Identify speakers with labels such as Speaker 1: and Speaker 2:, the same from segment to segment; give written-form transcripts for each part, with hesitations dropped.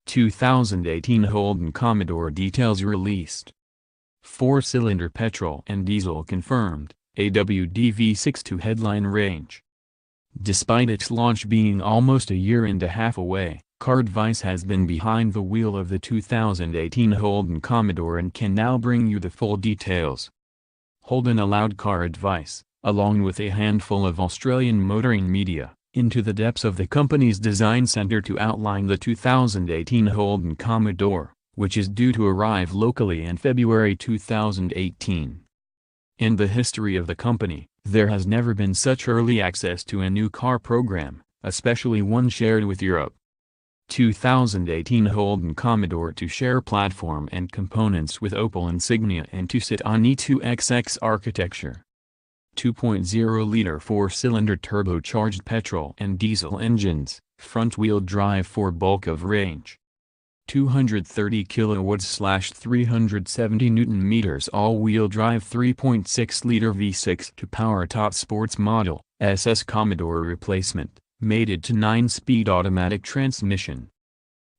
Speaker 1: 2018 Holden Commodore details released. 4-cylinder petrol and diesel confirmed, AWD V6 to headline range. Despite its launch being almost a year and a half away, CarAdvice has been behind the wheel of the 2018 Holden Commodore and can now bring you the full details. Holden allowed CarAdvice, along with a handful of Australian motoring media, into the depths of the company's design center to outline the 2018 Holden Commodore, which is due to arrive locally in February 2018. In the history of the company, there has never been such early access to a new car program, especially one shared with Europe. 2018 Holden Commodore to share platform and components with Opel Insignia and to sit on E2XX architecture. 2.0-liter 4-cylinder turbocharged petrol and diesel engines, front-wheel drive for bulk of range. 230 kilowatts/370 Nm all-wheel drive 3.6-liter V6 to power top sports model, SS Commodore replacement, mated to 9-speed automatic transmission.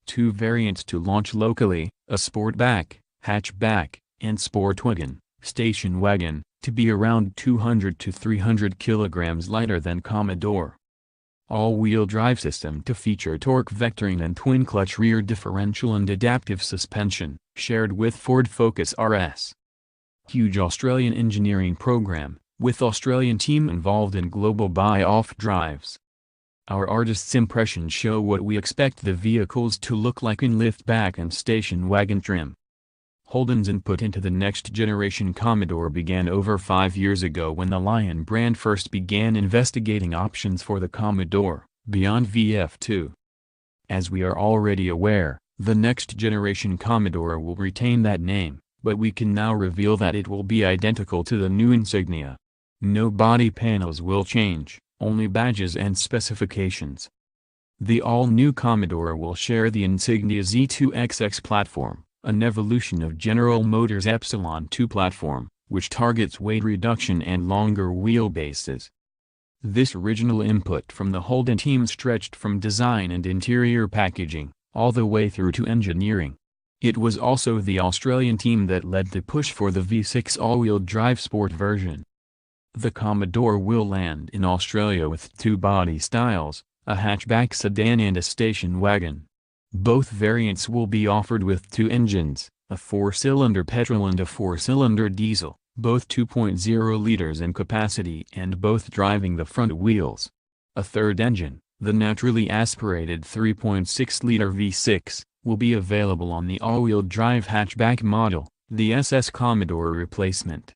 Speaker 1: 2 variants to launch locally, a Sportback, hatchback, and Sportwagon, station wagon, to be around 200 to 300 kilograms lighter than Commodore. All-wheel drive system to feature torque vectoring and twin-clutch rear differential and adaptive suspension, shared with Ford Focus RS. Huge Australian engineering program, with Australian team involved in global buy-off drives. Our artists' impressions show what we expect the vehicles to look like in liftback and station wagon trim. Holden's input into the next-generation Commodore began over 5 years ago when the Lion brand first began investigating options for the Commodore, beyond VF2. As we are already aware, the next-generation Commodore will retain that name, but we can now reveal that it will be identical to the new Insignia. No body panels will change, only badges and specifications. The all-new Commodore will share the Insignia's E2XX platform, an evolution of General Motors' Epsilon 2 platform, which targets weight reduction and longer wheelbases. This original input from the Holden team stretched from design and interior packaging, all the way through to engineering. It was also the Australian team that led the push for the V6 all-wheel drive sport version. The Commodore will land in Australia with 2 body styles, a hatchback sedan and a station wagon. Both variants will be offered with 2 engines, a 4-cylinder petrol and a 4-cylinder diesel, both 2.0 liters in capacity and both driving the front wheels. A third engine, the naturally aspirated 3.6-liter V6, will be available on the all-wheel drive hatchback model, the SS Commodore replacement.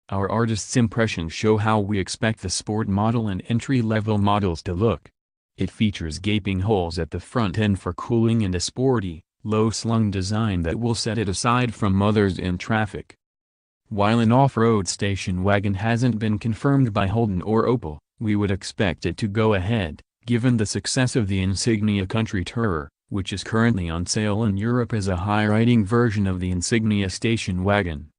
Speaker 1: Our artists' impressions show how we expect the sport model and entry-level models to look. It features gaping holes at the front end for cooling and a sporty, low-slung design that will set it aside from others in traffic. While an off-road station wagon hasn't been confirmed by Holden or Opel, we would expect it to go ahead, given the success of the Insignia Country Tourer, which is currently on sale in Europe as a high-riding version of the Insignia station wagon.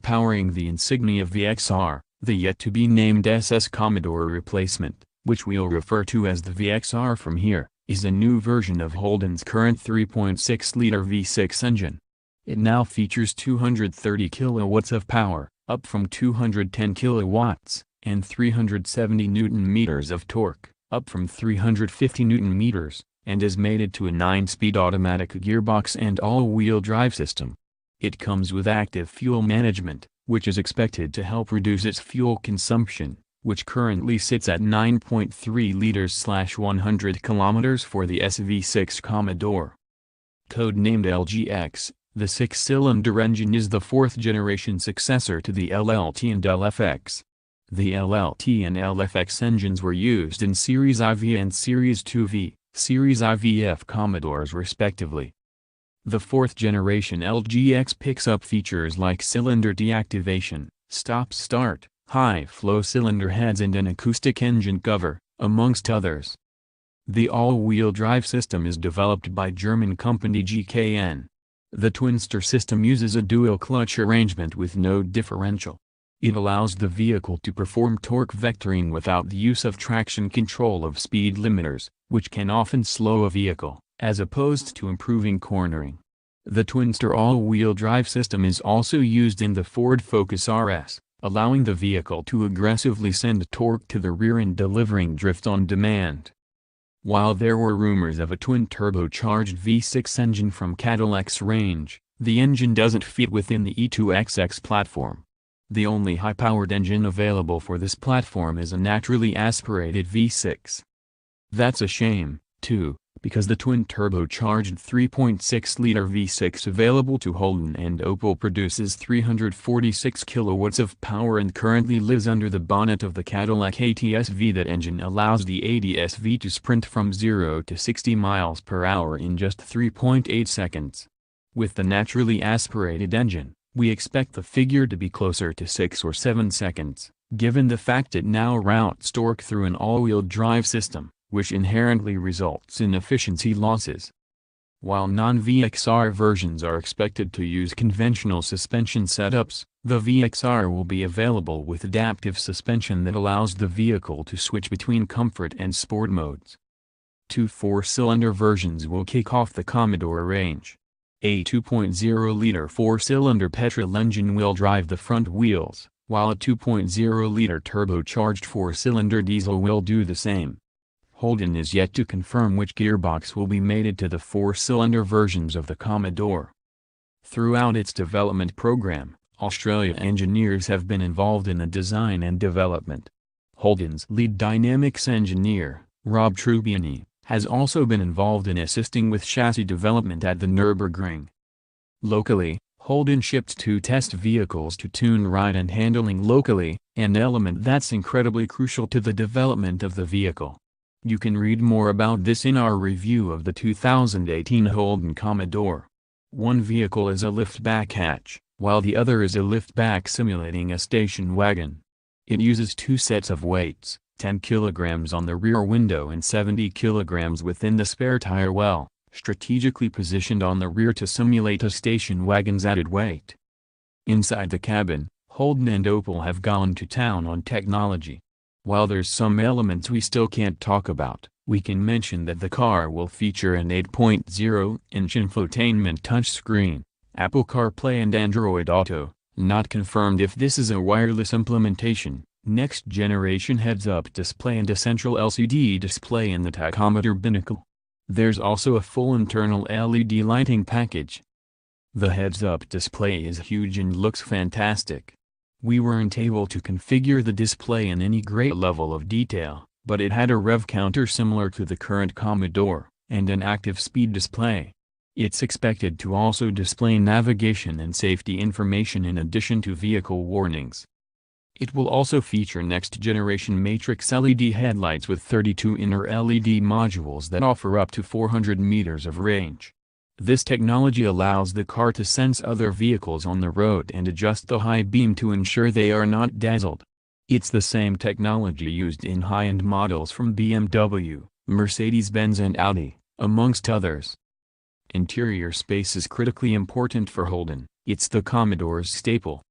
Speaker 1: Powering the Insignia VXR, the yet-to-be-named SS Commodore replacement, which we'll refer to as the VXR from here, is a new version of Holden's current 3.6-liter V6 engine. It now features 230 kilowatts of power, up from 210 kilowatts, and 370 Nm of torque, up from 350 Nm, and is mated to a 9-speed automatic gearbox and all-wheel drive system. It comes with active fuel management, which is expected to help reduce its fuel consumption, which currently sits at 9.3 liters/100 kilometers for the SV6 Commodore. Codenamed LGX, the 6-cylinder engine is the 4th-generation successor to the LLT and LFX. The LLT and LFX engines were used in Series IV and Series 2V, Series IVF Commodores respectively. The 4th-generation LGX picks up features like cylinder deactivation, stop-start, high-flow cylinder heads and an acoustic engine cover, amongst others. The all-wheel drive system is developed by German company GKN. The Twinster system uses a dual-clutch arrangement with no differential. It allows the vehicle to perform torque vectoring without the use of traction control of speed limiters, which can often slow a vehicle, as opposed to improving cornering. The twin-stir all-wheel drive system is also used in the Ford Focus RS, allowing the vehicle to aggressively send torque to the rear and delivering drift on demand. While there were rumors of a twin-turbocharged V6 engine from Cadillac's range, the engine doesn't fit within the E2XX platform. The only high-powered engine available for this platform is a naturally aspirated V6. That's a shame, too, because the twin-turbocharged 3.6-liter V6 available to Holden and Opel produces 346 kilowatts of power and currently lives under the bonnet of the Cadillac ATS-V. That engine allows the ATS-V to sprint from 0 to 60 miles per hour in just 3.8 seconds. With the naturally aspirated engine, we expect the figure to be closer to 6 or 7 seconds, given the fact it now routes torque through an all-wheel drive system, which inherently results in efficiency losses. While non-VXR versions are expected to use conventional suspension setups, the VXR will be available with adaptive suspension that allows the vehicle to switch between comfort and sport modes. 2 4-cylinder versions will kick off the Commodore range. A 2.0-liter 4-cylinder petrol engine will drive the front wheels, while a 2.0-liter turbocharged 4-cylinder diesel will do the same. Holden is yet to confirm which gearbox will be mated to the 4-cylinder versions of the Commodore. Throughout its development program, Australia engineers have been involved in the design and development. Holden's lead dynamics engineer, Rob Trubiani, has also been involved in assisting with chassis development at the Nürburgring. Locally, Holden shipped 2 test vehicles to tune ride and handling locally, an element that's incredibly crucial to the development of the vehicle. You can read more about this in our review of the 2018 Holden Commodore. One vehicle is a liftback hatch, while the other is a liftback simulating a station wagon. It uses 2 sets of weights, 10 kilograms on the rear window and 70 kilograms within the spare tire well, strategically positioned on the rear to simulate a station wagon's added weight. Inside the cabin, Holden and Opel have gone to town on technology. While there's some elements we still can't talk about, we can mention that the car will feature an 8.0-inch infotainment touchscreen, Apple CarPlay and Android Auto, not confirmed if this is a wireless implementation, next-generation heads-up display and a central LCD display in the tachometer binnacle. There's also a full internal LED lighting package. The heads-up display is huge and looks fantastic. We weren't able to configure the display in any great level of detail, but it had a rev counter similar to the current Commodore, and an active speed display. It's expected to also display navigation and safety information in addition to vehicle warnings. It will also feature next-generation matrix LED headlights with 32 inner LED modules that offer up to 400 meters of range. This technology allows the car to sense other vehicles on the road and adjust the high beam to ensure they are not dazzled. It's the same technology used in high-end models from BMW, Mercedes-Benz and Audi, amongst others. Interior space is critically important for Holden. It's the Commodore's staple,